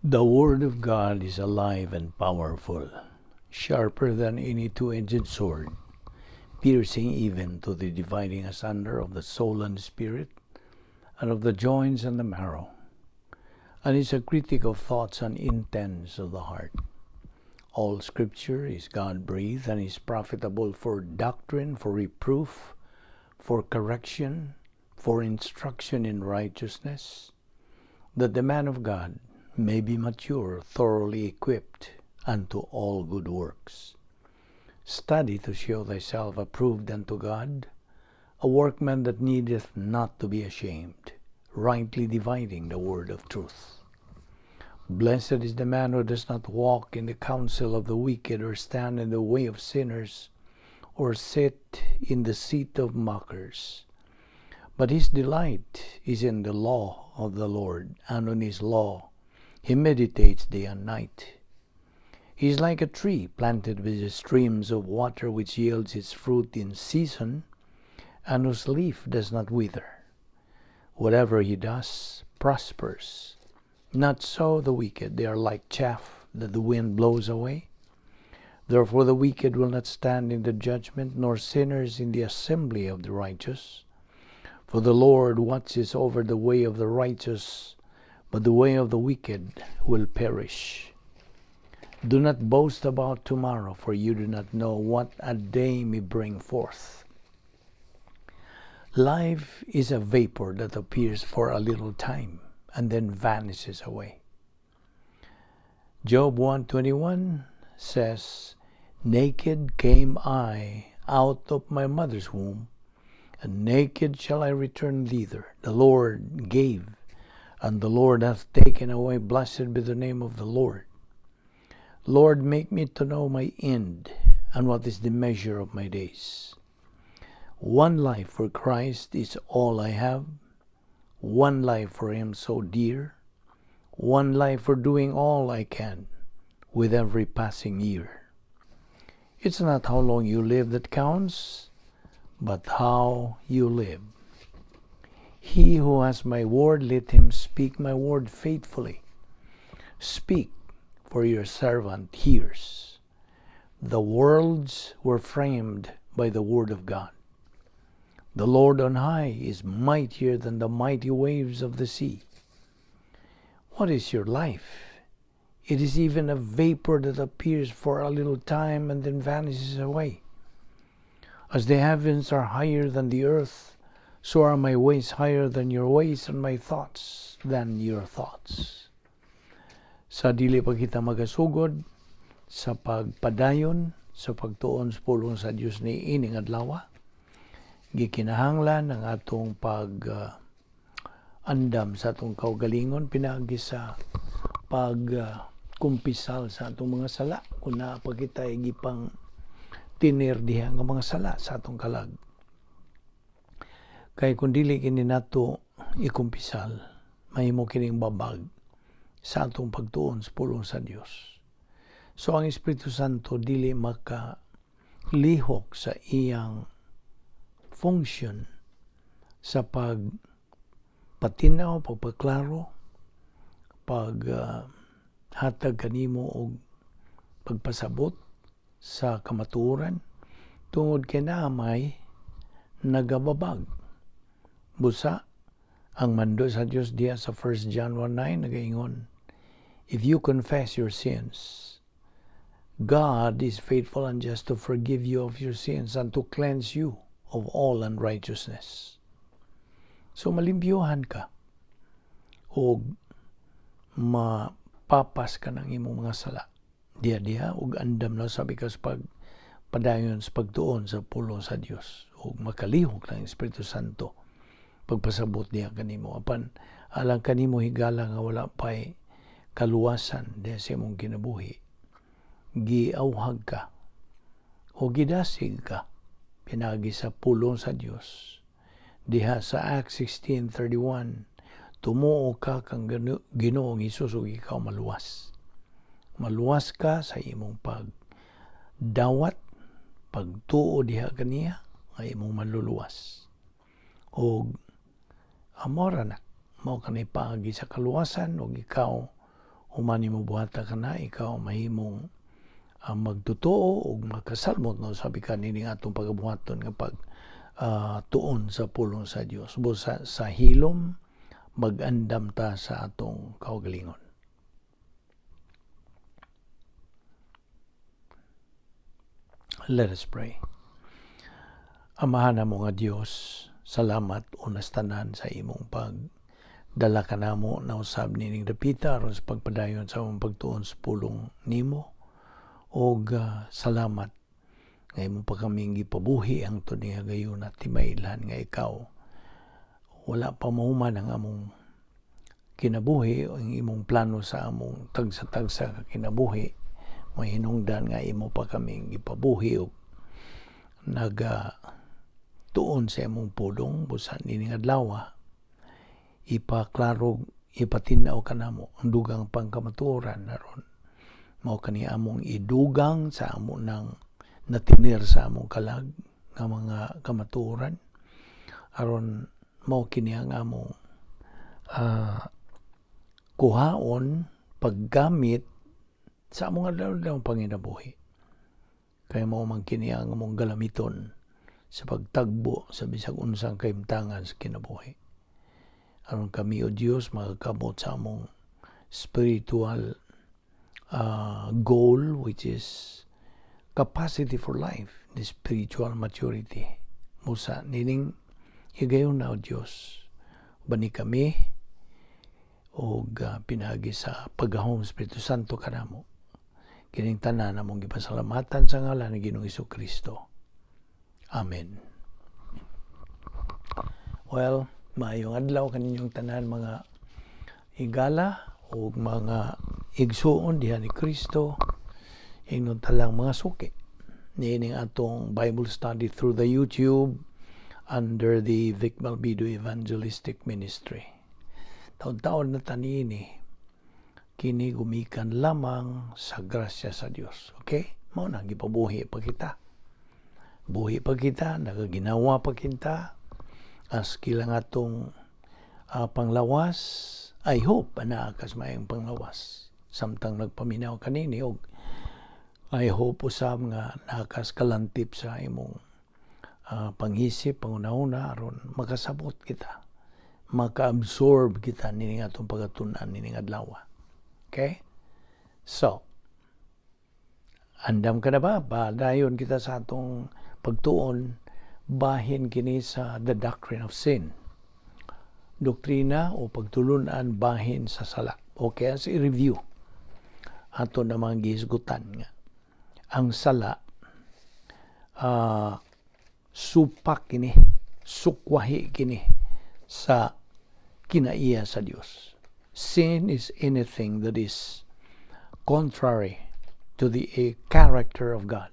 The Word of God is alive and powerful, sharper than any two-edged sword, piercing even to the dividing asunder of the soul and spirit, and of the joints and the marrow, and is a critic of thoughts and intents of the heart. All Scripture is God-breathed and is profitable for doctrine, for reproof, for correction, for instruction in righteousness, that the man of God may be mature, thoroughly equipped unto all good works. Study to show thyself approved unto God, a workman that needeth not to be ashamed, rightly dividing the word of truth. Blessed is the man who does not walk in the counsel of the wicked, or stand in the way of sinners, or sit in the seat of mockers. But his delight is in the law of the Lord, and on his law he meditates day and night. He is like a tree planted with the streams of water, which yields its fruit in season, and whose leaf does not wither. Whatever he does prospers. Not so the wicked. They are like chaff that the wind blows away. Therefore the wicked will not stand in the judgment, nor sinners in the assembly of the righteous. For the Lord watches over the way of the righteous, but the way of the wicked will perish. Do not boast about tomorrow, for you do not know what a day may bring forth. Life is a vapor that appears for a little time and then vanishes away. Job 1:21 says, "Naked came I out of my mother's womb, and naked shall I return thither. The Lord gave, and the Lord hath taken away. Blessed be the name of the Lord. Lord, make me to know my end, and what is the measure of my days." One life for Christ is all I have. One life for Him so dear. One life for doing all I can with every passing year. It's not how long you live that counts, but how you live. He who has my word, let him speak my word faithfully. Speak, for your servant hears. The worlds were framed by the word of God. The Lord on high is mightier than the mighty waves of the sea. What is your life? It is even a vapor that appears for a little time and then vanishes away. As the heavens are higher than the earth, so are my ways higher than your ways, and my thoughts than your thoughts. Sa dili pa kita magasugod sa pagpadayon, sa pagtuon sa pulong sa Dios ni ining adlaw, gikinahanglan ang atong andam sa atong kaugalingon pinaagi sa kumpisal sa atong mga sala, kung naapa kita gipang tinir diha nga mga sala sa atong kalag. Kay kung dili kini nato ikumpisal, mahimo kining babag sa atong pagtuon sa pulong sa Dios. So ang Espiritu Santo dili makalihok sa iyang function sa pagpatinaw, pagpaklaro, hatag kanimo og pagpasabot sa kamatuoran tungod kay naamay nagababag. Busa ang mando sa Dios diya sa 1 John 1:9 nagaingon, "If you confess your sins, God is faithful and just to forgive you of your sins and to cleanse you of all unrighteousness." So malimpyuhan ka o mapapas ka ng imong mga sala. Diya og andam na sabi ka sa padayon sa pagtuon sa pulong sa Dios o makalihok ng Espiritu Santo pagpasabot niya kanimo. Apan alang kanimo higala nga wala pa'y kaluwasan diya sa imong kinabuhi, giauhag ka o gidasig ka pinagi sa pulong sa Dios. Diha sa Acts 16:31, tumuo ka kang Ginoong Hesus ug ikaw maluwas. Maluwas ka sa imong pagdawat, pagtuo diha kaniya, nga imong maluluwas. O amora na, mao kanay paagi sa kaluwasan, ug ikaw human mo buhata ka na, ikaw mahimong magtotoo o makasalmot, no? Sabi ka nining atong pagabuhaton nga pag tuon sa pulong sa Dios. Busa sa hilom magandam ta sa atong kaugalingon. Let us pray. Amahan mo nga Dios, salamat unas tanan sa imong pagdala ka namo na usab nining dapita aron sa pagpadayon sa among pagtuon sa pulong nimo. Og salamat nga imong pa kaming gipabuhi ang tuniya gayon at timailhan nga ikaw wala pa mahuman ang among kinabuhi o ang imong plano sa among tagsa-tagsa ka kinabuhi. May hinungdan nga imo pa kaming gipabuhi og tuon sa imong pulong busa nining adlaw ipaklaro ipatinaw kanamo ang dugang pangkamatuoran aron mao kani among idugang sa amo nang natinir sa among kalag nga mga kamatuoran aron mao kini ang among kuhaon paggamit sa among adlaw panginabuhi. Kaya mao man kini ang among galamiton sa pagtagbo sa bisag unsang kahimtangan sa kinabuhi. Aron kami o Dios magkamot sa among spiritual goal, which is capacity for life, the spiritual maturity. Musa nining higayon na o Dios bani kami o pinagi sa paggahom Espiritu Santo kanamo. Kining tanan namong gipasalamatan sa ngalan ni Ginoong Hesukristo. Amen. Well, maayong adlaw kaninyong tanan mga higala o mga igsuon diha ni Kristo, ingnon talang mga suki. Niining atong Bible study through the YouTube under the Balbido Evangelistic Ministry. Taon-taon na tanini, kini gumikan lamang sa grasya sa Dios. Okay? Mao na gipabuhi pa kita. Buhi pa kita, nagaginawa pa kita, as kilang atong panglawas, I hope anaakas mayang panglawas. Samtang nagpaminaw kanini, og I hope usab nga naakas kalantip sa imong panghisip, panguna-una, aron makasabot kita, maka-absorb kita nining atong pagatunan nining adlaw. Okay? So, andam ka na ba? Dayon kita sa atong pagtuon, bahin kini sa the Doctrine of Sin. Doktrina o pagtulunan bahin sa sala. Okay, as i-review. Ato namang gihisgutan nga. Ang sala, supak kini, sukwahi kini sa kinaiya sa Dios. Sin is anything that is contrary to the character of God.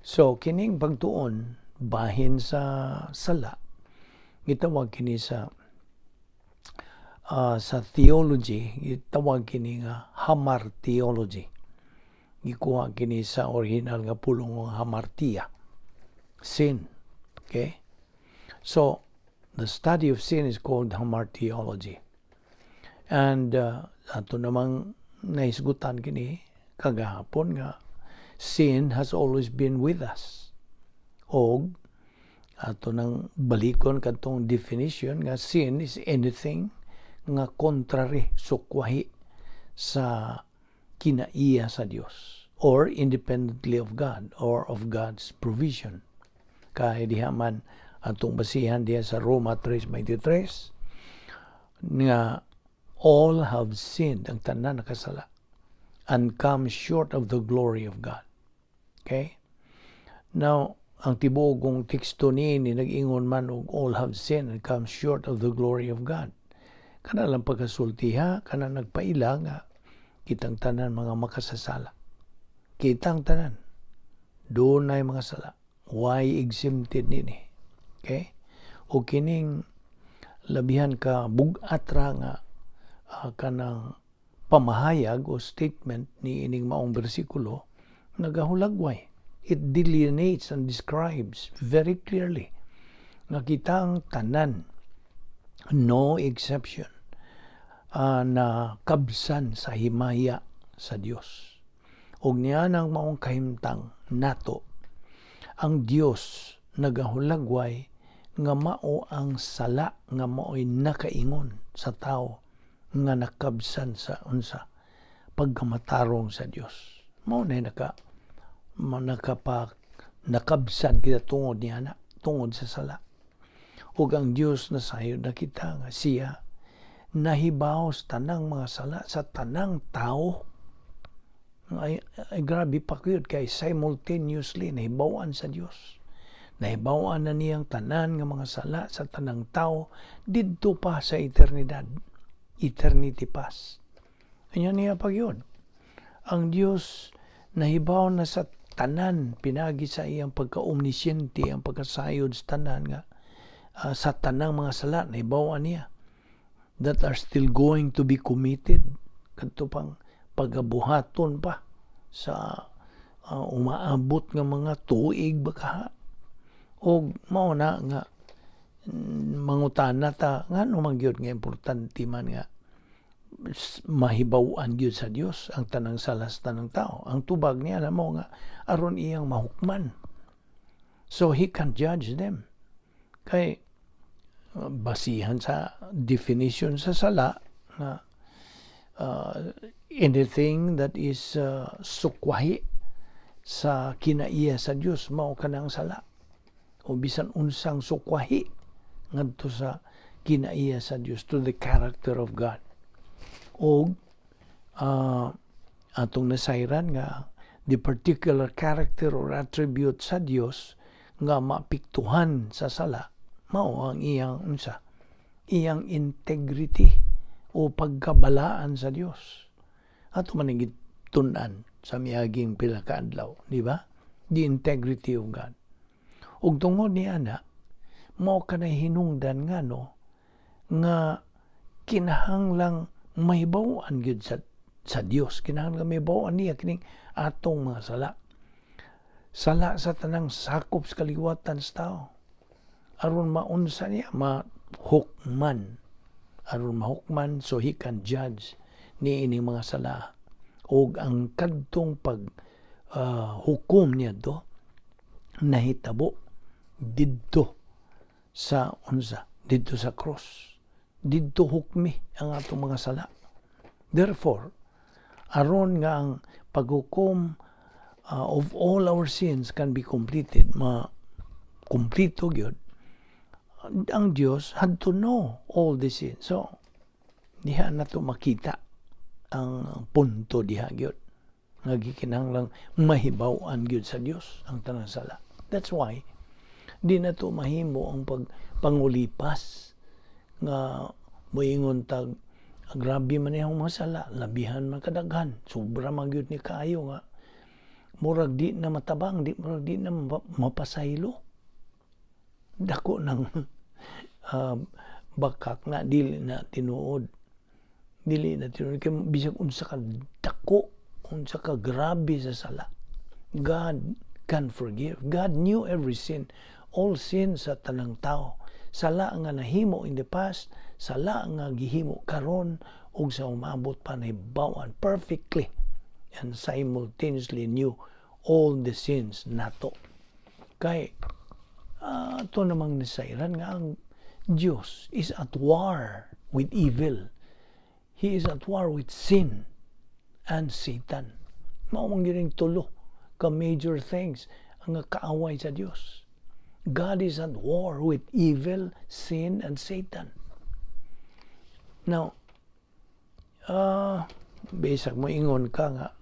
So, kining pagtuon, bahin sa sala, gitawag kini sa theology, gitawag kini nga hamartiology. Gikuha kini sa original nga pulong ng hamartia. Sin. Okay? So, the study of sin is called hamartiology. And ato namang naisgutan kini kagahapon nga sin has always been with us. O ato nang balikon katong definition nga sin is anything nga contrary, sukwahi sa kinaiya sa Dios or independently of God or of God's provision. Kaya diha man atong basihan diha sa Roma 3:23 nga all have sinned, ang tanan nakasala, and come short of the glory of God. Okay? Now, ang tibogong teksto ni nag-ingon man og all have sinned and come short of the glory of God. Kana lang pagkasultiha, kana nagpaila nga kitang tanan mga makasasala. Kitang tanan. Doon na mga sala. Why exempted nini? Okay? O kining labihan ka bug-atra nga kanang pamahayag o statement ni ining maong bersikulo nagahulagway. It delineates and describes very clearly nga kitang tanan, no exception, na kabsan sa himaya sa Dios. Ug niya nang maong kahimtang nato ang Dios nagahulagway nga mao ang sala nga mao'y nakaingon sa tao nga nakabsan sa unsa pagkamatarong sa Dios. Mao na nakabsan kita tungod niya tungod sa sala. Ug ang Dios na sayod na kita nga siya nahibaw sa tanang mga sala sa tanang tao. Ay grabe pa yun kay simultaneously nahibawan sa Dios. Nahibawan na niyang tanan nga mga sala sa tanang tao didto pa sa eternidad. Eternity past. Anya niya pa yun. Ang Dios nahibaw na sa tanan pinagi sa iyang pagka-omnisciente, ang pagkasayod sa tanan nga sa tanang mga sala nahibawan niya that are still going to be committed kadto pang pagabuhaton pa sa umaabot nga mga tuig baka. O mao na nga mangutana ta ngano man gyud nga importante man nga mahibaw-an gyud sa Dios ang tanang sala sa tanang tao. Ang tubag niya na mo nga aron iyang mahukman. So he can judge them. Kay basihan sa definition sa sala na anything that is sukwahi sa kinaiya sa Dios mao kanang sala. O bisan unsang sukwahi ngadto sa kinaiya sa Dios, to the character of God. O atong nasayran nga the particular character or attribute sa Dios nga mapiktuhan sa sala mao ang iyang iyang integrity o pagkabalaan sa Dios. Ato man tun-an sa miaging pila ka adlaw, di ba? The integrity of God. Ug tungod ni ana mao kanay hinungdan nga nga kinahanglang mahibaw-an gyud sa Dios, kinahanglang mahibaw-an niya kining atong mga sala sa tanang sakop sa kaliwatan sa tao aron maunsa niya mahukman so he can judge ni ining mga sala. Og ang kadtong hukom niya nahitabo didto sa cross, didto hukmi ang atong mga sala. Therefore aron nga ang paghukom of all our sins can be completed, kumplito gyud, ang Dios had to know all the sins. So diha na to makita ang punto diha gyud nga gikinahanglang mahibaw-an gyud sa Dios ang tanang sala. That's why di na to mahimo ang pangulipas nga moingon tag grabe man yung mga sala, labihan man kadaghan, sobra man gyud ni kaayo nga murag di na matabang, murag di na mapasaylo. Dako ng bakak na dili na tinuod kay bisag unsa ka dako, unsa ka grabe sa sala, God can forgive. God knew every sin, all sins sa tanang tao. Sala nga nahimo in the past, sala nga gihimo karon, ug sa umabot pa nahibaw-an perfectly and simultaneously knew all the sins nato. Kay ito namang nasayran nga ang Diyos is at war with evil. He is at war with sin and Satan. Maumang gining tulo ka major things ang kaaway sa Diyos. God is at war with evil, sin, and Satan. Now, bisag mo ingon ka nga,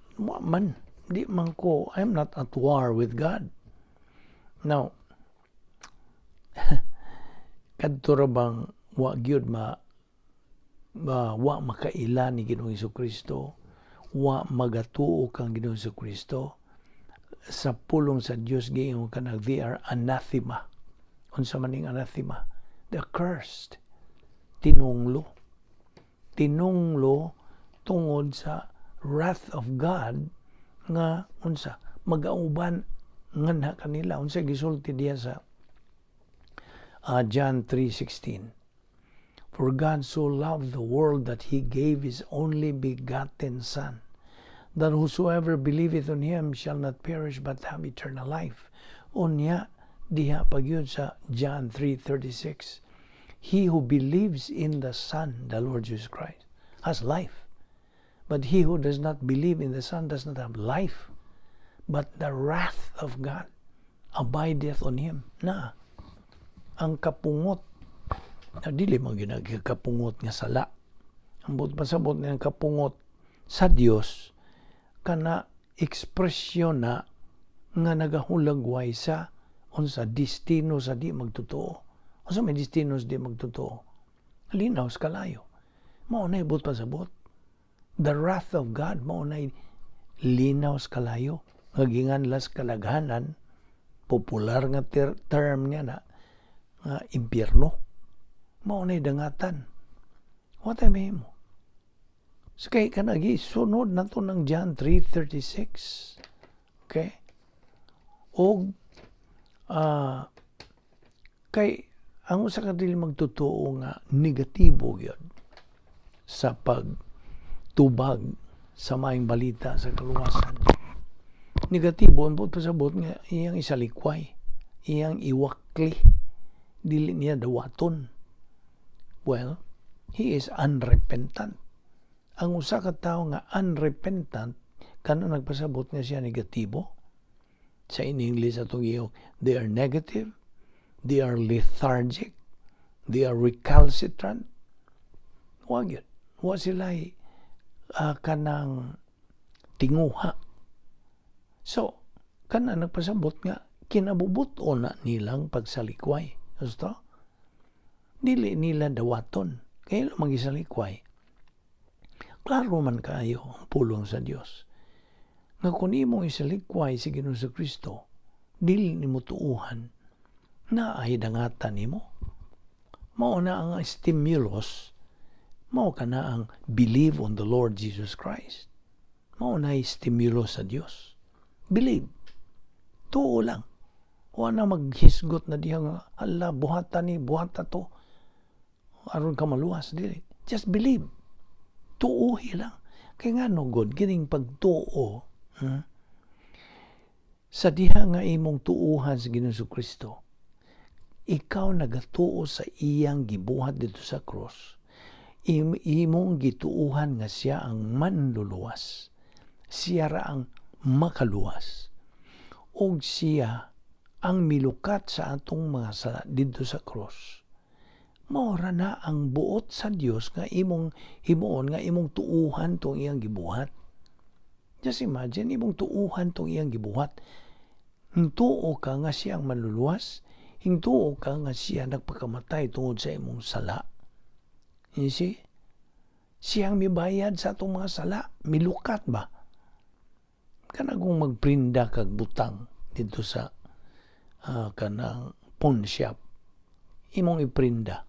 di man ko, I'm not at war with God. Now, kadto ra bang wa gyud wa makaila ni Ginoong Hesukristo, wa magatuo kang Ginoong Hesukristo sa pulong sa Dios giingon kanang they are anathema. Unsa maning anathema? They're cursed. Tinunglo tungod sa wrath of God nga unsa magauban nganha kanila. Unsa gisulti diya sa John 3:16. For God so loved the world that He gave His only begotten Son, that whosoever believeth on Him shall not perish but have eternal life. Unya, diha pagyud sa John 3:36. He who believes in the Son, the Lord Jesus Christ, has life. But he who does not believe in the Son does not have life, but the wrath of God abideth on him. Na, ang kapungot, na dili man ginagkapungot nga sala. Ang pasabot ng kapungot sa Dios kana ekspresyon na nga nagahulagway sa unsa destino sa di magtotoo. Unsa may destino sa di magtotoo? Linaw sa kalayo. Mao na ibot pasabot. The wrath of God mao na linaw sa kalayo. Ngagingan las kalaghanan, popular nga term niya na nga impyerno. Mao na dangatan. What I mean mo? So kay kanagi sunod nato ng John 3:36. Okay? O kay ang usa ka dili magtotoo nga negatibo gyud sa pagtubag sa maayong balita sa kaluwasan. Negatibo ang pasabot nga iyang isalikway, iyang iwakli, dili niya dawaton. Well, he is unrepentant. Ang usa ka tawo nga unrepentant kana nagpasabot nga siya negatibo. Sa in English atong iyong, they are negative, they are lethargic, they are recalcitrant. Wag yun. Wa sila kanang tinguha. So, kana nagpasabot nga kinabubuto na nilang pagsalikway. Gusto? Dili nila dawaton. Kaya lang mag-isalikway. Klaro man kayo ang pulong sa Dios. Nga kung imong isalikway si Ginoong Kristo, dili nimo tuuhan na ay dangatan nimo. Mao na ang stimulus, mao kana ang believe on the Lord Jesus Christ. Mao na stimulus sa Dios. Believe. Tuo lang. Wa na maghisgot na diha nga hala buhata to. Aron ka maluwas dili. Just believe. Tuuhi lang. Kaya nga no God, gining pagtuo, sa diha nga imong tuuhan sa Ginoong Kristo, ikaw nagatuo sa iyang gibuhat dito sa cross. Imong gituuhan nga siya ang manluluwas. Siya ra ang makaluwas. Og siya ang milukat sa atong mga sala dito sa cross. Maura na ang buot sa Dios nga imong himuon nga imong tuuhan tong iyang gibuhat. Just imagine imong tuuhan tong iyang gibuhat. Hintuo ka nga siya ang manluluwas, hintuo ka nga siya nagpakamatay tungod sa imong sala. You see? Siyang mibayad sa atong mga sala, milukat ba? Kanagong magprinda kag butang dito sa kanang pawn shop. Imong iprinda.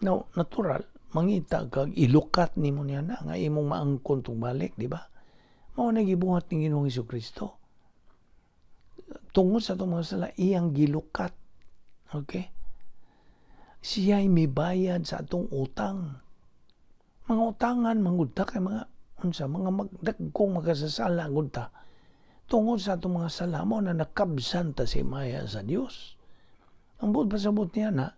Now, natural, mangita kag ilukat nimo niya na nga imong maangkon tong balik, di ba? Mao na gibuhat ni Ginoong Hesukristo. Tungod sa itong mga sala, iyang gilukat. Okay? Siya'y mibayad sa atong utang. Mga utangan, mangudta kay mga magdagkong makasasala, gudta. Tungod sa itong mga sala mo na nakabsan ta si Maya sa Dios. Ang buod pasabot niya na,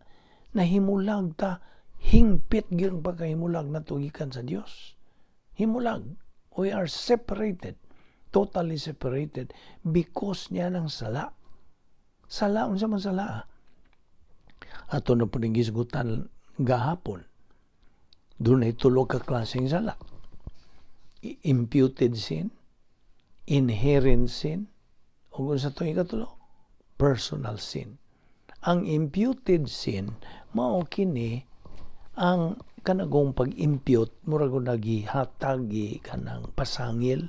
nahimulag ta, hingpit gyud pagkahimulag na tugikan sa Dios. Himulag. We are separated. Totally separated because niya ng sala. Sala, unsa man sala? Ato na po rin gisgutan gahapon. Doon ay tulog ka klaseng sala. Imputed sin, inherent sin, o kung sa ito ikatulo, personal sin. Ang imputed sin, mao kini ang kanagong pag-impute, murag nagihatagi kanang pasangil.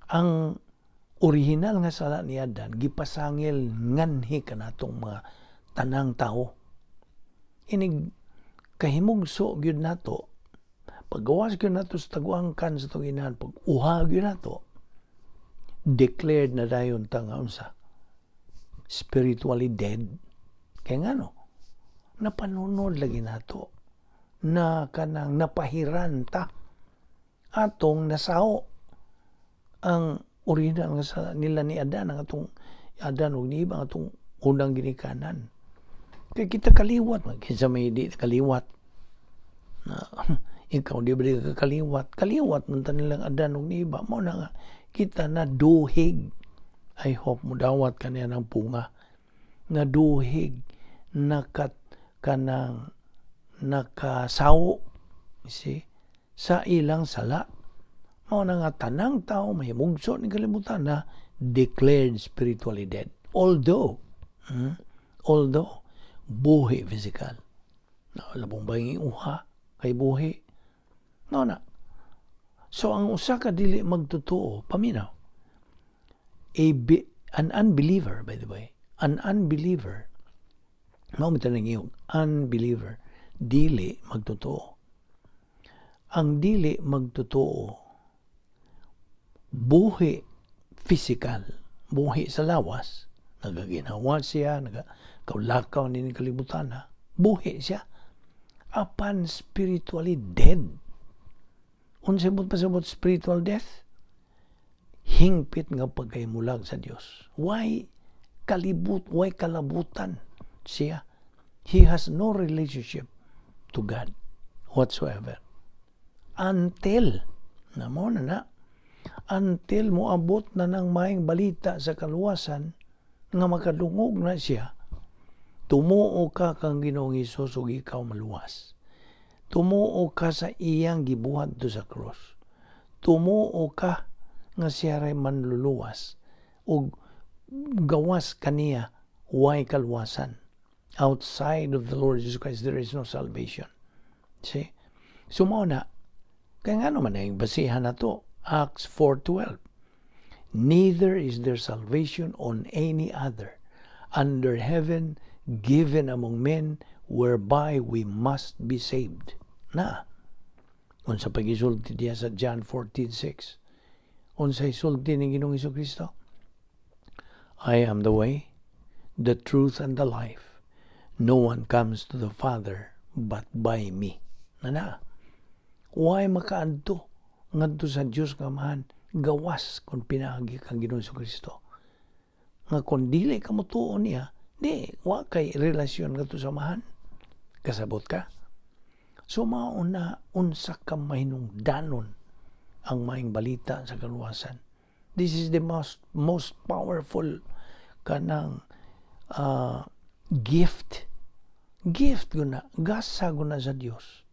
Ang original nga sala ni Adan, gipasangil nganhi kanatong mga tanang tao. Inig kahimugso gyud nato, paggawas gyud nato sa taguangkan sa itong inahan, pag-uha gyud nato, declared na dayon ta nga unsa, spiritually dead. Kaya nga no, napanunod lagi nato na kanang napahiran ta atong nasao ang original nga sa nila ni Adan, ang atong Adan ug ni Eva, ang atong unang ginikanan. Kaya kita kaliwat, kinsa may di kaliwat. Ikaw di ba di ka kaliwat man ta nilang Adan ug ni Eva, mo na nga kita na duhig. I hope mo dawat kaniya ng punga na duhig kanang nakasawo sa ilang sala. Mao na nga tanang tao may mugso ni kalibutan na declared spiritually dead. Although buhi physical. Labong baying uha kay buhi. No na. So ang usa ka dili magtotoo, paminaw. An unbeliever, by the way, an unbeliever, maumita ng iyong unbeliever, dili magtotoo. Ang dili magtotoo, buhi physical, buhi sa lawas, nagaginawa siya, nagakaulakaw ni kalibutan na, buhi siya, apan spiritually dead. Unsay mo pasabot spiritual death? Hingpit nga pagkaimulag sa Dios. Why kalabutan siya? He has no relationship to God whatsoever. Until moabot na ng maayong balita sa kaluwasan nga makadungog na siya, tumuo ka kang Ginoong Hesus ug ikaw maluwas. Tumuo ka sa iyang gibuhat do sa krus. Tumuo ka nga siya ray manluluwas ug gawas kaniya way kalwasan. Outside of the Lord Jesus Christ there is no salvation. See? So mao na kay ngano man ang basihan nato Acts 4:12. Neither is there salvation on any other under heaven given among men whereby we must be saved. Na unsa pagisulti diya sa John 14:6. Unsay sulti ni Ginoong Hesukristo? I am the way, the truth, and the life. No one comes to the Father but by me. Why makaadto ngadto sa Dios nga Amahan gawas kung pinaagi kang Ginoong Hesukristo. Nga kung dili ka motuon niya, wa kay relasyon ngadto sa Amahan. Kasabot ka? So mauna unsa ka mahinungdanon ang maayong balita sa kaluwasan. This is the most powerful kanang gift guna, gasa guna sa Dios.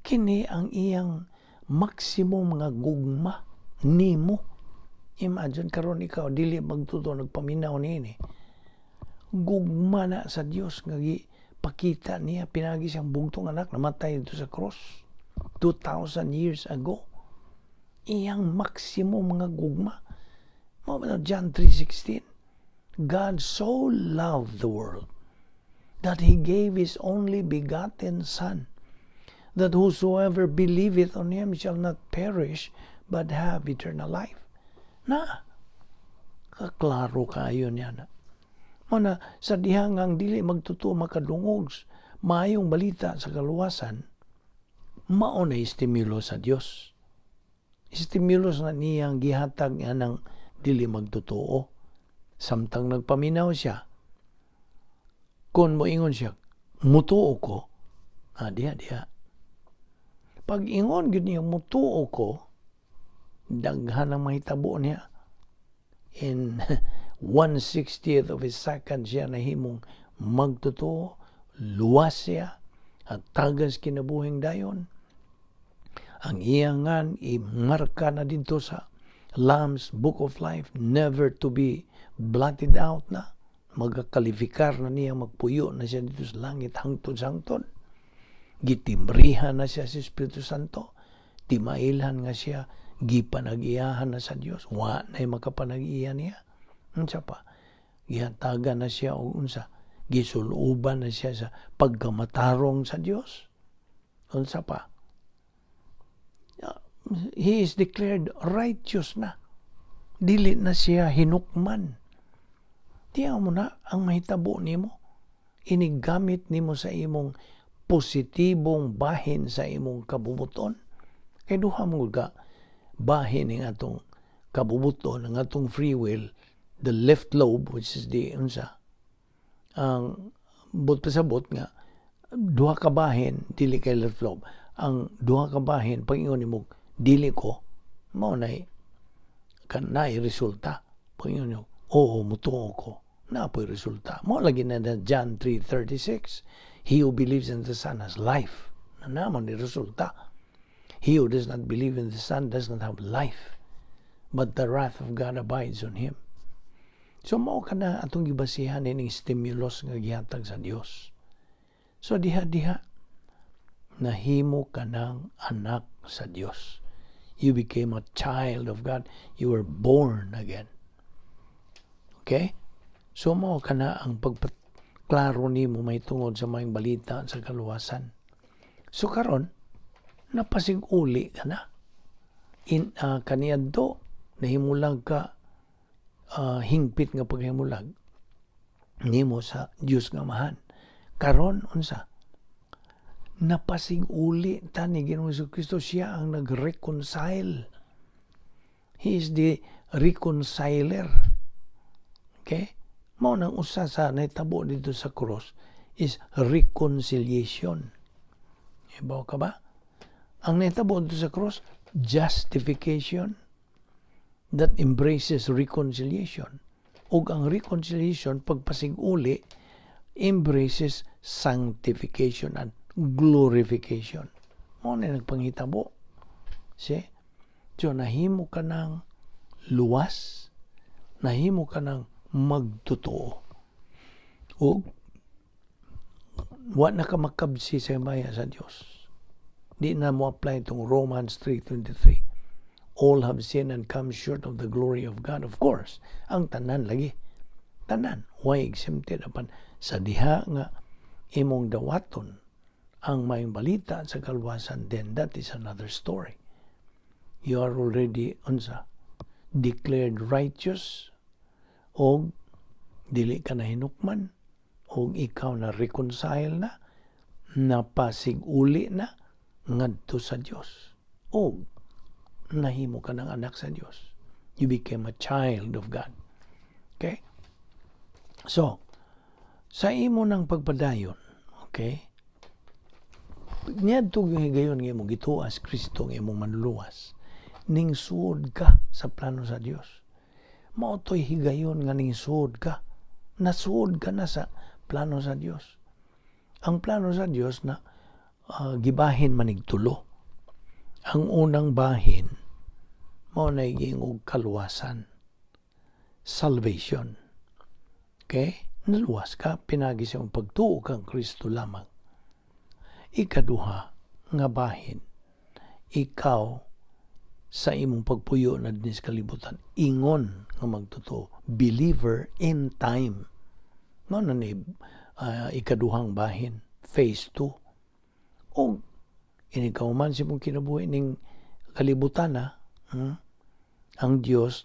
Kini ang iyang maximum nga gugma nimo. Imagine karon ikaw dili magtuto nagpaminaw niini. Gugma na sa Dios nga pakita niya pinagi siyang bugtong anak namatay dito sa cross 2,000 years ago. Iyang maximum nga gugma. Mao ba John 3:16? God so loved the world that He gave His only begotten Son, that whosoever believeth on Him shall not perish, but have eternal life. Kaklaro kayo niya na. Mana, sa dihangang dili magtuto makadungog, maayong balita sa kaluwasan, mao na istimulo sa Dios. Istimulos na niyang gihatag nga ng dili magtotoo. Samtang nagpaminaw siya, kung moingon siya, mutuo ko, diha. Pag ingon gid niya mutuo ko, daghan ang mahitabo niya. In 1/60th of a second siya nahimong magtotoo, luwas siya, at tagas kinabuhing dayon. Ang iyangan imarka na dito sa Lamb's Book of Life, never to be blotted out na. Magkakalifikar na niya, magpuyo na siya dito sa langit hangtod-hangtod. Gitimbrihan na siya sa Espiritu Santo. Timailhan nga siya, gipanag-iyahan na sa Dios. Wa na makapanag-iya niya. Unsa pa? Gihatagan na siya o unsa? Gisuluban na siya sa pagkamatarong sa Dios. Unsa pa? He is declared righteous na. Dili na siya hinukman. Tiyaw mo na ang mahitabo nimo. inigamit nimo sa imong positibong bahin sa imong kabubuton. Kay duha mo ka bahin ng atong kabubuton, ng atong free will, the left lobe, which is the unsa, ang pasabot nga duha ka bahin dili kay left lobe. Ang duha ka bahin pag ingon nimo dili ko, mao nay kanay resulta. Pag ingon nimo oo mutuo ko, napoy resulta. Mao lagi na John 3:36. He who believes in the Son has life. Na naman ni resulta. He who does not believe in the Son does not have life, but the wrath of God abides on him. So mao kana atong gibasihan ining stimulus nga gihatag sa Dios. So diha nahimo ka ng anak sa Dios. You became a child of God. You were born again. Okay? So mao kana ang pagpaklaro nimo may tungod sa mga balita sa kaluwasan. So karon napasig-uli ka na. Kaniadto nahimulag ka hingpit nga paghimulag nimo sa Dios nga amahan. Karon unsa? Napasig-uli ta ni Ginoong Jesucristo, siya ang nag-reconcile. He is the reconciler. Okay? Mao nang usa sa nahitabo dito sa cross is reconciliation. Ibaw ka ba? Ang nahitabo dito sa cross, justification that embraces reconciliation. Ug ang reconciliation, pagpasig-uli, embraces sanctification and glorification. Mao na nagpanghitabo. See? So, nahimo ka ng luwas, nahimo ka ng magtotoo. O, wa na ka makabsi sa maya sa Diyos. Di na mo apply itong Romans 3:23. All have sinned and come short of the glory of God. Of course, ang tanan lagi. Tanan. Why exempted apan sa diha nga imong dawaton ang may balita sa kalwasan, then that is another story. You are already declared righteous, o dili ka na hinukman, o ikaw na reconcile na, napasig-uli na ngadto sa Dios, o nahimo ka ng anak sa Dios. You became a child of God. Okay? So, sa imo ng pagpadayon, okay, niadto gayon nga mo gituas Kristo nga imong manluwas, ning suod ka sa plano sa Dios. Mao toy higayon nga ning suod ka, nasuod ka na sa plano sa Dios. Ang plano sa Dios na gibahin manig tulo. Ang unang bahin mao na giingog kaluwasan, salvation. Okay? Naluwas ka, pinagi sa iyong pagtuo kang Kristo lamang. Ikaduha nga bahin, ikaw sa imong pagpuyo na din sa kalibutan, ingon nga magtotoo, believer in time. No, na ni ikaduhang bahin, phase 2. O inikaw man si mong kinabuhi ning kalibutan ang Dios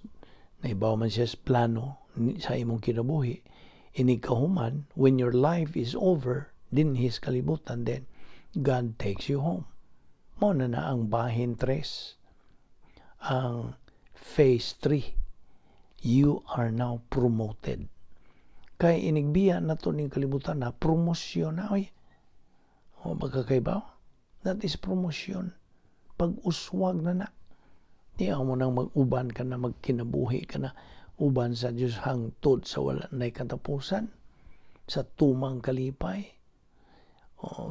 na ibaw man siya sa plano sa imong kinabuhi. Inikaw man, when your life is over din his kalibutan, then God takes you home. Mao na ang bahin 3. Ang phase 3. You are now promoted. Kay inigbiya na to ning kalibutan na promosyon na. O magkakaibaw? That is promotion. Pag-uswag na. Di mo nang mag-uban ka na, magkinabuhi ka na, uban sa Diyos hangtod sa wala na katapusan, sa tumang kalipay.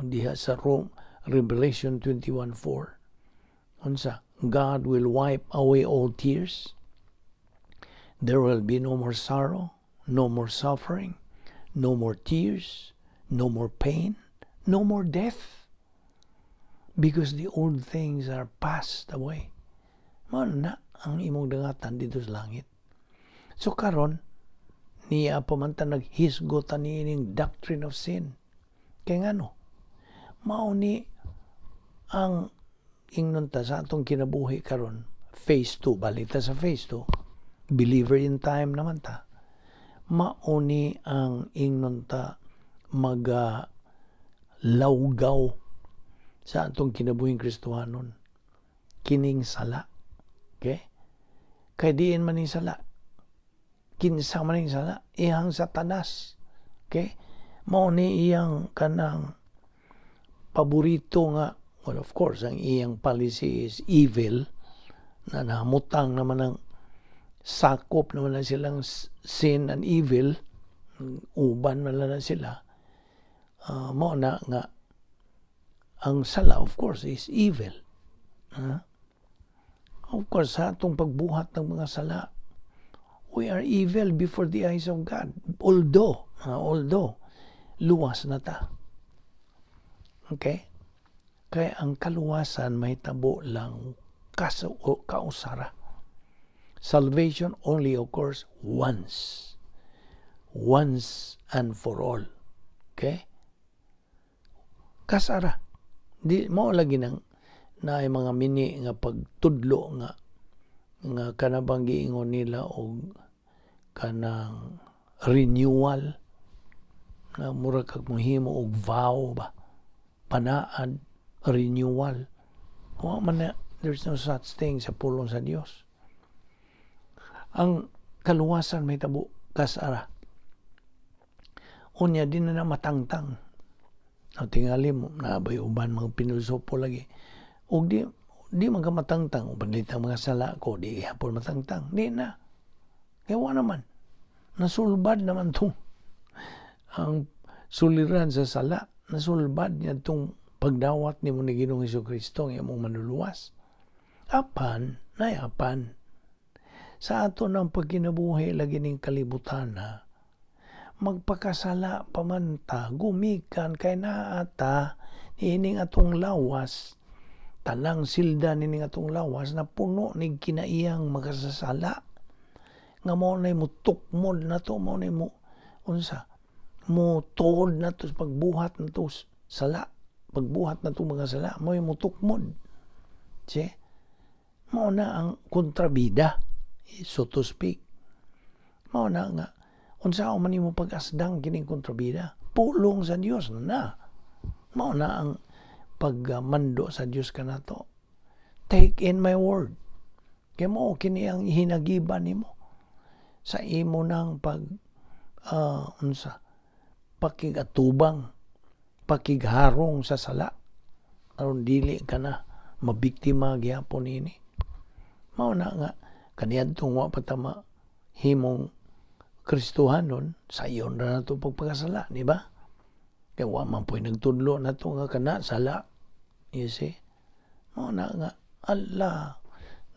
Diha sa Revelation 21:4. Unsa? God will wipe away all tears. There will be no more sorrow, no more suffering, no more tears, no more pain, no more death. Because the old things are passed away. Mao na ang imong dangatan dito sa langit. So karon niya pa man ta naghisgot nining Doctrine of Sin. Kay ngano? Mao ni ang ingnon ta sa atong kinabuhi karon, phase 2, balita sa phase 2, believer in time naman ta. Mao ni ang ingnon ta lawgaw sa atong kinabuhing Kristohanon. Kining sala. Okay? Kay diin man ning sala. Kinsa man ning sala. Iyang Satanas. Okay? Mao ni iyang kanang paborito nga. Well, of course, ang iyang policy is evil. Na namutang naman ang sakop naman na silang sin and evil. Uban man na sila. Mao na nga ang sala, of course, is evil. Of course, sa atong pagbuhat ng mga sala, we are evil before the eyes of God. Although, luwas na ta. Okay? Kaya ang kaluwasan may tabo lang kausara. Salvation only occurs once. Once and for all. Okay? Kasara. Di mo lagi nang naay mga mini nga pagtudlo nga kanabang giingon nila og kanang renewal na mura kag mohimo og vow ba, panaad, renewal. Wa man na, there's no such thing sa pulong sa Dios. Ang kaluwasan may tabo kasara. Unya din na matangtang. Tingali mo, nabay uban mga pinusopo lagi. O di magamatangtang, o panlitang mga sala ko, di hapon matangtang. Di na. Kaya wala naman. Nasulbad naman itong ang suliran sa sala. Nasulbad niya itong pagdawat ni mo ni Ginoong Jesucristo ng imong manluluwas. Nayapan. Sa ato ng pagkinabuhi lagi ning kalibutan na magpakasala pamanta, gumikan kay naata nining atong lawas, tanang silda nining atong lawas na puno ni kinaiyang makasasala. Nga mo na mo tukmod na to, mo na mo unsa mo tuod na to pagbuhat na to sala, pagbuhat na to mga sala, mo tukmod. Mo na ang kontrabida, so to speak. Mo na nga unsa man nimo pag-asdang kining kontrabida, pulong sa Dios na. Mao na ang pagmando sa Dios kanato. Take in my word. Kay mo kini ang hinagiban nimo sa imo nang pakigatubang, pakigharong sa sala. Aron dili ka na mabiktima gyapon ini. Mao na nga kaniadtong wa patama himong Kristohanon, sayon na nato pagpakasala, di ba? Kaya wa man po'y nagtudlo na to nga kana sala. You see? Mo na nga, ala,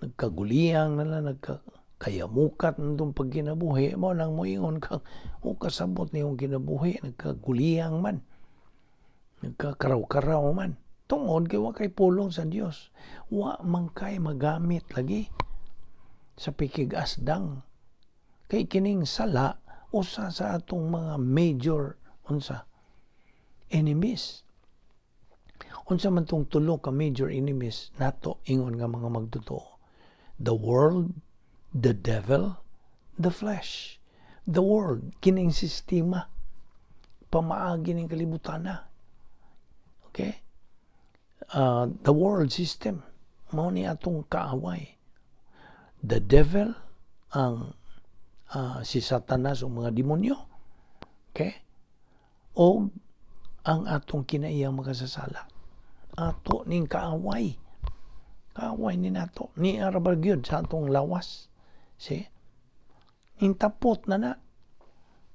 nagkaguliyang na lang, nagkayamukat na itong pagkinabuhi. Mo nang moingon kang, kasabot na yung kinabuhi, nagkaguliyang man. Nagkakaraw-karaw man. Tungod kay wa kay pulong sa Dios. Wa man kay magamit lagi sa pikigasdang. Kay kining sala usa sa atong mga major enemies. Unsa man tong tulo ka major enemies nato ingon nga mga magtotoo. The world, the devil, the flesh. The world, kining sistema pamaagi ning kalibutan na. Okay? The world system mao ni atong kaaway. The devil ang si Satanas o mga demonyo. Okay? O ang atong kinaiyang makasasala. Ato ning kaaway. Kaaway ni nato. Ni arabagyod sa atong lawas. See? Intapot na.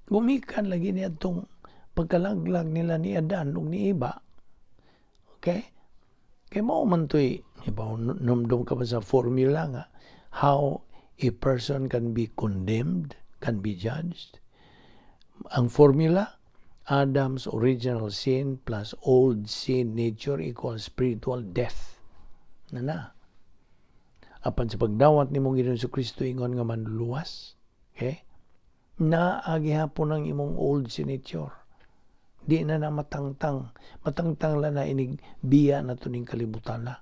Gumikan lagi ni atong pagkalaglag nila ni Adan o ni Eva. Okay? Kaya mo man to'y, numdum ka pa sa formula nga, how a person can be condemned, can be judged. Ang formula, Adam's original sin plus old sin nature equals spiritual death. Na. Apan sa pagdawat ni mong Ginoong Jesucristo ingon nga manluluwas, okay? Naagihapon ang imong old sin nature. Di na matangtang. Matangtang lang na inig biya na ito ning kalibutan na.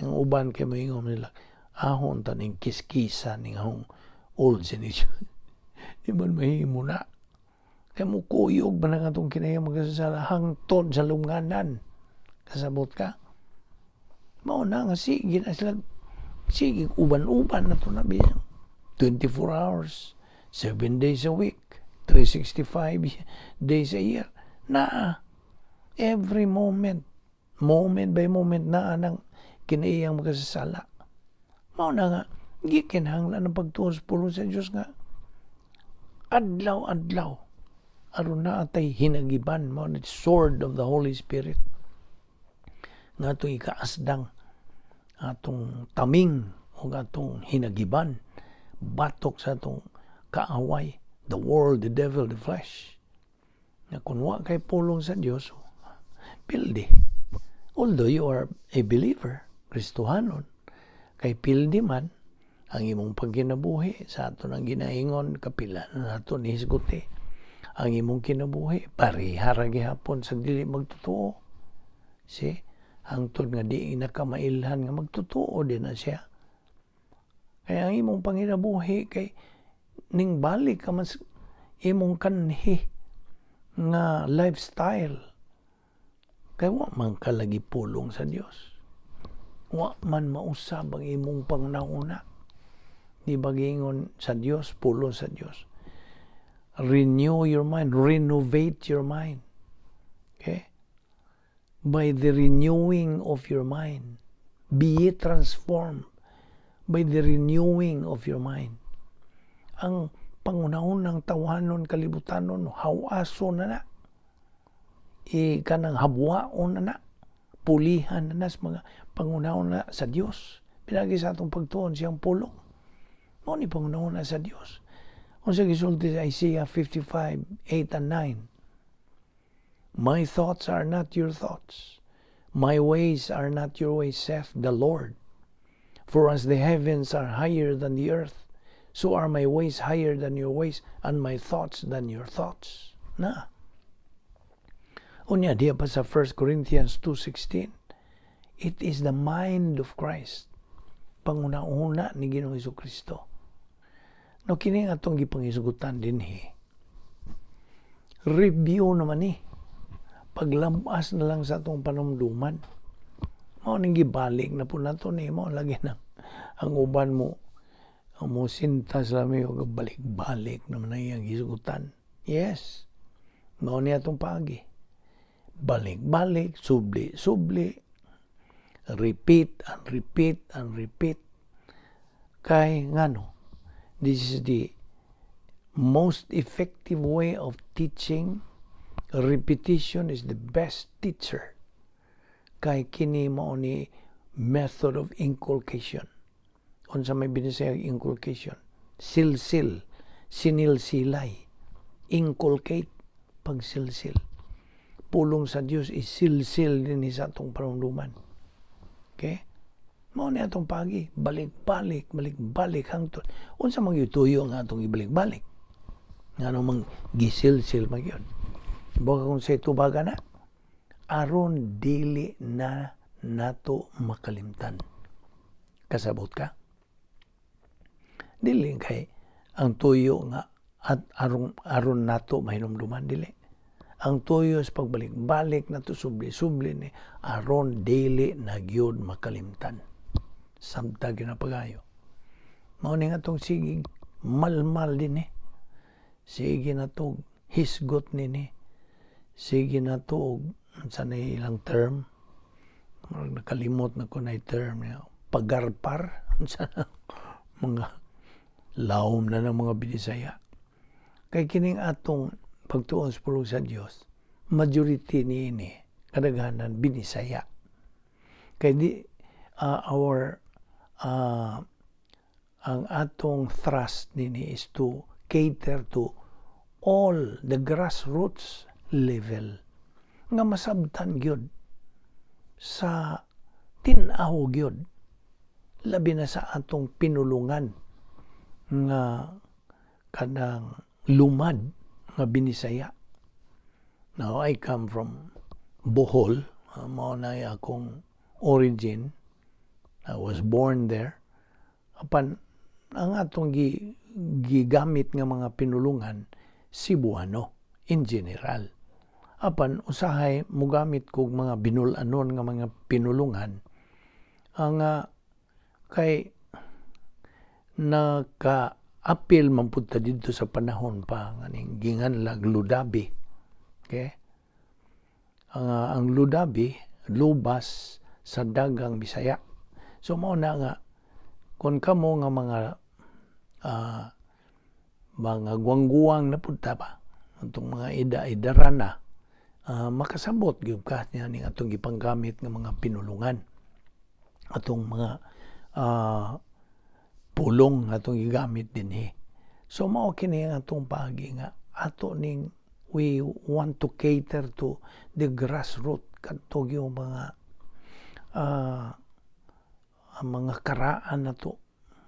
Ang uban kay mo ingon nila, ahon ta ning kiskisa ning hong old sin nature. Di man mahimo na. Kaya mo kuyog ba na nga itong kinayang magkasasala hangtod sa lunganan. Kasabot ka? Mauna nga sige na sila, sige uban-uban na ito na bilang 24 hours, 7 days a week, 365 days a year. Na every moment by moment na ng kinayang magkasasala. Mauna nga, gikinahanglan ng pagtuos pulong sa Diyos nga, adlaw-adlaw, aron na atay hinagiban mo the sword of the Holy Spirit nga itong ikaasdang atong taming o atong hinagiban batok sa atong kaaway, the world, the devil, the flesh. Na kung wa kay pulong sa Diyos, pildi. Although you are a believer, Kristohanon, kay pildi man ang imong pagkinabuhi sa aton ang ginaingon kapila na nato ni hisguti. Ang imong kinabuhi parihara gihapon sa dili magtotoo. See? Hangtod nga di nakamailhan nga magtotoo din na siya. Kaya ang imong panginabuhi kay ning balik ka mas imong kanhi nga lifestyle. Kaya wa man kalagi pulong sa Dios. Wa man mausab ang imong pangunahuna. Di ba gingon sa Dios, pulong sa Dios. Renew your mind, renovate your mind. Okay? By the renewing of your mind. Be ye transformed by the renewing of your mind. Ang pangunahon ng tawanon, kalibutanon, hawaso na na. Kanang habwaon na na. Pulihan na na sa mga pangunahon na sa Diyos. Pinagi sa atong pagtuon siyang pulong. Mo ni pangunahon na sa Diyos. Kung sa gisulti sa Isaiah 55:8 and 9. My thoughts are not your thoughts. My ways are not your ways, saith the Lord. For as the heavens are higher than the earth, so are my ways higher than your ways, and my thoughts than your thoughts. Na. Unya, diya pa sa 1 Corinthians 2:16, it is the mind of Christ. Panguna-una ni Ginoong Jesucristo. No, kini nga itong gipangisugutan din review naman paglampas na lang sa itong panumduman. Mao ning gibalik na po nato mo lagi na ang uban mo ang mo sintas lami o balik-balik naman na iyang gisugutan. Yes. Mao niya itong pagi. Balik-balik, subli-subli, repeat and repeat and repeat. Kay ngano, this is the most effective way of teaching. Repetition is the best teacher. Kay kini mo ni method of inculcation. Unsa may binisayang inculcation? Silsil, sinilsilay, inculcate, pagsilsil. Pulong sa Dios is silsil din sa atong panumduman. Okay? Mao ni atong pagi, balik-balik, balik-balik hangtod. Unsa man gyutuyo nga atong ibalik-balik? Ngano mang gisilsil man gyud. Baka kung sa tubaga na, aron dili na nato makalimtan. Kasabot ka? Dili kay ang tuyo nga at aron nato mahinumduman dili. Ang tuyo is pagbalik-balik nato subli-subli ni aron dili na gyud makalimtan. Samtag na pagayo. Mao ni nga tong sige malmal din Sige na to hisgot ni sige na to sa ilang term. Nakalimot na ko na term niya. Pagarpar sa mga laom na ng mga Binisaya. Kay kining atong pagtuon sa pulong sa Dios, majority niini kadaghanan Binisaya. Kay di ang atong thrust nini is to cater to all the grassroots level nga masabtan gyud sa tin-aw gyud labi na sa atong pinulungan nga kanang lumad nga Binisaya. Now I come from Bohol, mao na akong origin. I was born there. Apan ang atong gigamit nga mga pinulungan Cebuano, in general. Apan usahay mugamit kog mga binulanon nga mga pinulungan ang kay naka-apil man pud ta didto sa panahon pa nganing ginganlag ludabi. Okay? Ang ludabi lubas sa dagang Bisaya. So mao na nga kun kamo nga mga guwang-guwang na pud ta ba atong mga ida-idara na makasabot gyud ka niya ning atong gipanggamit nga mga pinulungan, atong mga pulong atong gigamit dinhi. So mao kini ang atong paagi nga ato ning we want to cater to the grassroots kadto yung mga karaan nato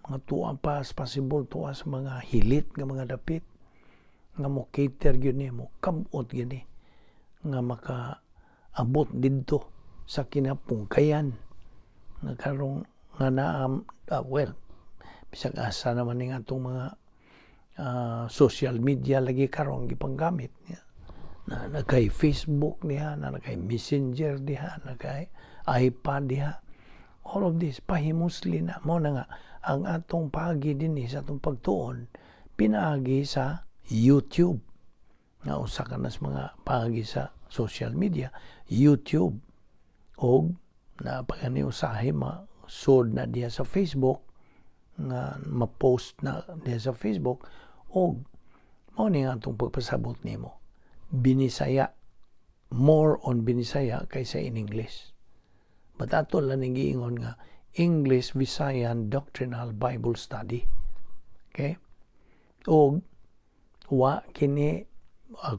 nga tuwa pa as possible tuwa sa mga hilit nga mga dapit nga mo cater gyud ni mo kabot gyud ni nga makaabot didto sa kinapungkayan nga karong nga bisag asa naman ning atong mga social media lagi karong gipanggamit na kay Facebook diha, na kay Messenger diha, na kay iPad diha. All of this pahimusli na mo na nga ang atong paagi dinhi sa atong pagtuon pinaagi sa YouTube. Nga usa ka nas mga paagi sa social media, YouTube. Og na pagani usahay ma-sod na diha sa Facebook nga ma-post na diha sa Facebook og mao ni nga atong pagpasabot nimo. Binisaya, more on Binisaya kaysa in English. But ato lang ning giingon nga English Visayan Doctrinal Bible Study. Okay? Og wa kini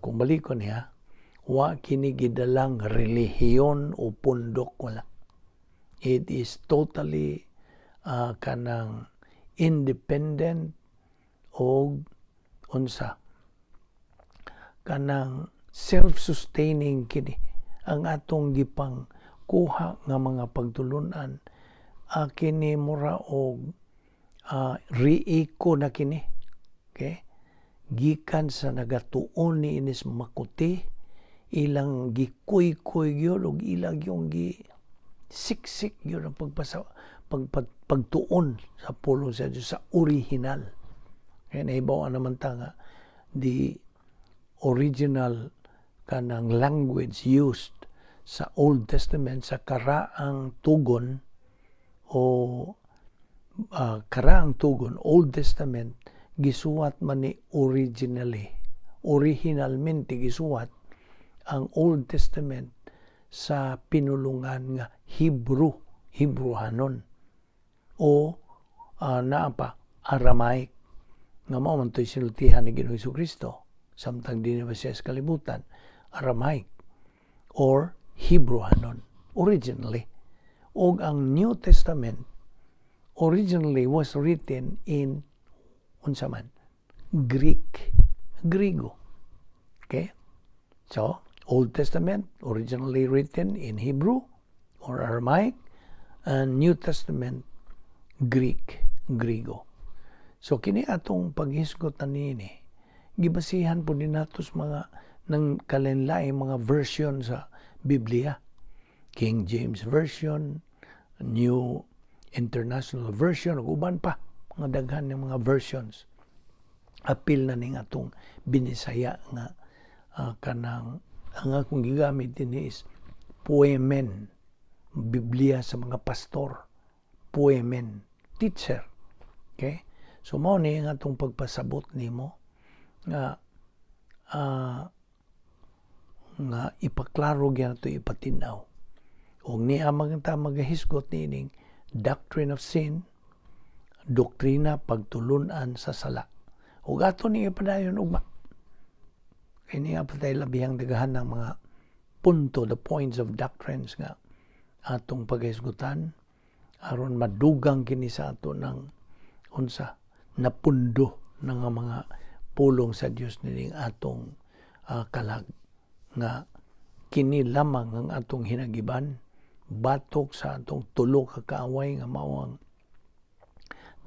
kung balikon niya, wa kini gidalang relihiyon o pundok wala. It is totally kanang independent og unsa kanang self-sustaining kini ang atong gipang kuha nga mga pagtulunan kini mura og riiko na kini. Okay? Gikan sa nagatuon ni inis makuti ilang gikuy-kuy gyud og ilang yung siksik gyud ang pagtuon sa pulong sa Dios sa original. Kaya nahibaw naman ta nga the original kanang language used sa Old Testament sa karaang tugon o karaang tugon Old Testament gisuwat man ni originalmente gisuwat ang Old Testament sa pinulungan nga Hebrewanon o Aramaic nga mao man to'y sinultihan ni Ginoong Jesucristo samtang dinhi ba siya sa kalibutan, Aramaic or Hebrewanon originally. Og ang New Testament originally was written in unsa man Griego. Okay? So, Old Testament originally written in Hebrew or Aramaic, and New Testament Griego. So kini atong paghisgot nini gibasihan po din natos mga nang kalenlaing mga version sa Biblia. King James Version, New International Version, ug uban pa mga daghan ng mga versions. Apil na ning atong Binisaya nga kanang ang akong gigamit din is poemen, Biblia sa mga pastor, poemen, teacher. Okay? So mao ni nga atong pagpasabot nimo nga ipaklaro gyud nato ipatinaw. Og niya maganta magahisgot nining Doctrine of Sin, doktrina pagtulunan sa sala. Ug ato ni ipadayon ugma. Kaya niya patay labihang dagahan ng mga punto, the points of doctrines nga atong paghisgutan aron madugang kini sa ato ng unsa napundo ng mga pulong sa Dios nining atong kalag nga kini lamang ang atong hinagiban batok sa atong tulo ka kaaway nga mao ang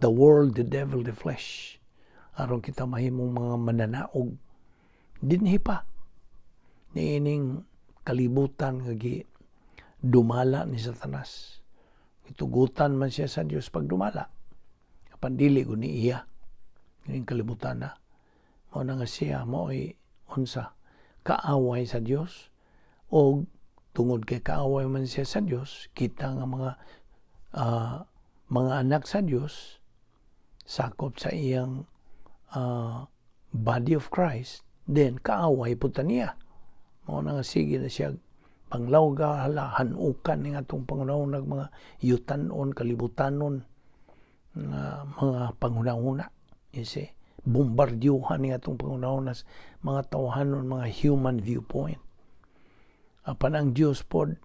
the world, the devil, the flesh. Aron kita mahimong mga mananaog dinhi pa niining kalibutan nga dumala ni Satanas. Itugutan man siya sa Dios pag dumala. Apan dili ko ni iya. Niining kalibutan na. Mao na nga siya mo'y unsa kaaway sa Dios, o tungod kay kaaway man siya sa Dios, kita nga mga anak sa Dios sakop sa iyang body of Christ, then kaaway puta niya. Mao na nga sige na siya panglawga, hanukan ni atong pangunahon ng mga yutan-on, kalibutanon, mga pangunahuna. You see? Bombardyuhan ni atong pangunahon nas mga tawahanon, mga human viewpoint. Apan ang Diyos pod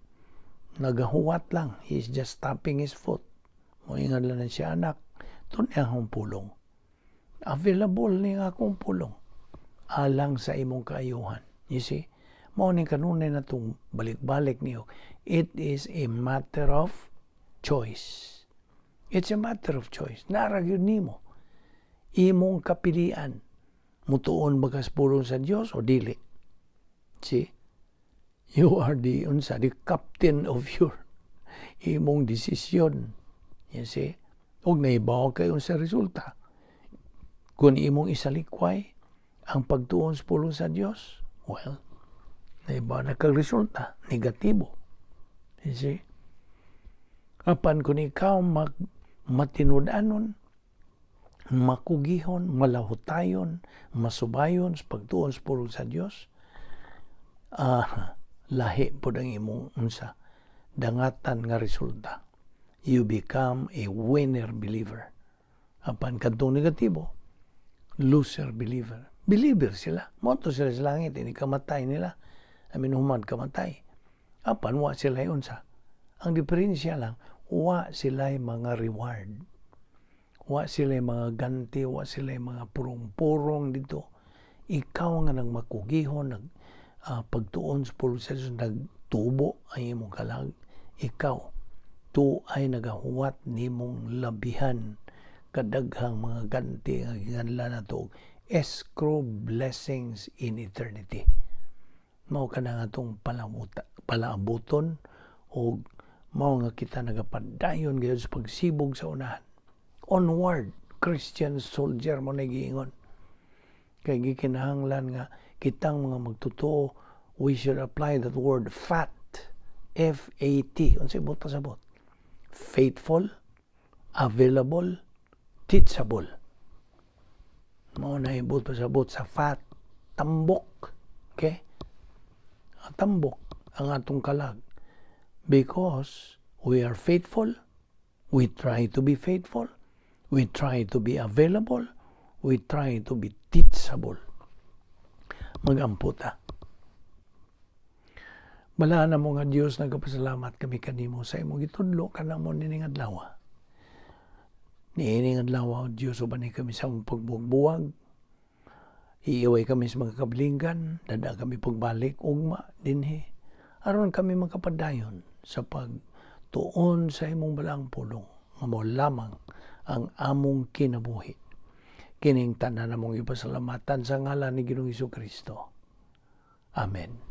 nagahuwat lang. He's just tapping his foot. Moingan lang na siya, anak, ito niya akong pulong. Available niya akong pulong. Alang sa imong kaayuhan. You see? Mao ni kanunay na itong balik-balik niyo. It is a matter of choice. It's a matter of choice. Naragyon nimo. Imong kapilian. Mutuon bagas pulong sa Dios o dili. See? You are the captain of your imong desisyon. You see? Huwag naibaw kayo sa resulta. Kung imong isalikway ang pagtuon sa pulong sa Dios, well, naibaw na kag-resulta, negatibo. You see? Apan kung ikaw matinudanon, makugihon, malahutayon, masubayon sa pagtuon sa pulong sa Dios, lahi po ang imong dangatan nga resulta. You become a winner believer. Apan kadtong negatibo, loser believer. Believer sila. Moto sila sa langit, ini kamatay nila. Humad kamatay. Apan wa sila unsa. Ang diferensya lang, wa sila mga reward. Wa sila mga ganti, wa sila mga purong-purong dito. Ikaw nga nang makugihon, pagtuon sa pulong sa Diyos, nagtubo ang imong kalag. Ikaw, ay nagahuwat nimong labihan kadaghang mga ganti nga ginganlan nato escrow blessings in eternity. Mao ka na nga itong palaabuton o mao nga kita nagapadayon gayon sa pagsibog sa unahan. Onward, Christian soldier mo na giingon. Kaya gikinahanglan nga kitang mga magtotoo, we should apply that word fat, F-A-T. Unsay buta sa bot? Faithful, available, teachable. Mao na ibot pa sa bot sa fat, tambok. Okay? Tambok ang atong kalag. Because we are faithful, we try to be faithful, we try to be available, we try to be teachable. Magamputa. Bala na mo nga Diyos, nagpasalamat kami kanimo sa imong gitudlo ka na mo nining adlaw. Niining adlaw, Diyos, uban kami sa mong pagbuwag. Iiway kami sa mga kablinggan, dada kami pagbalik, ugma, dinhi. Aron kami magkapadayon sa pagtuon sa imong balang pulong, nga mo lamang ang among kinabuhi. Kining tanan namong ipasalamatan sa ngalan ni Ginoong Hesukristo. Amen.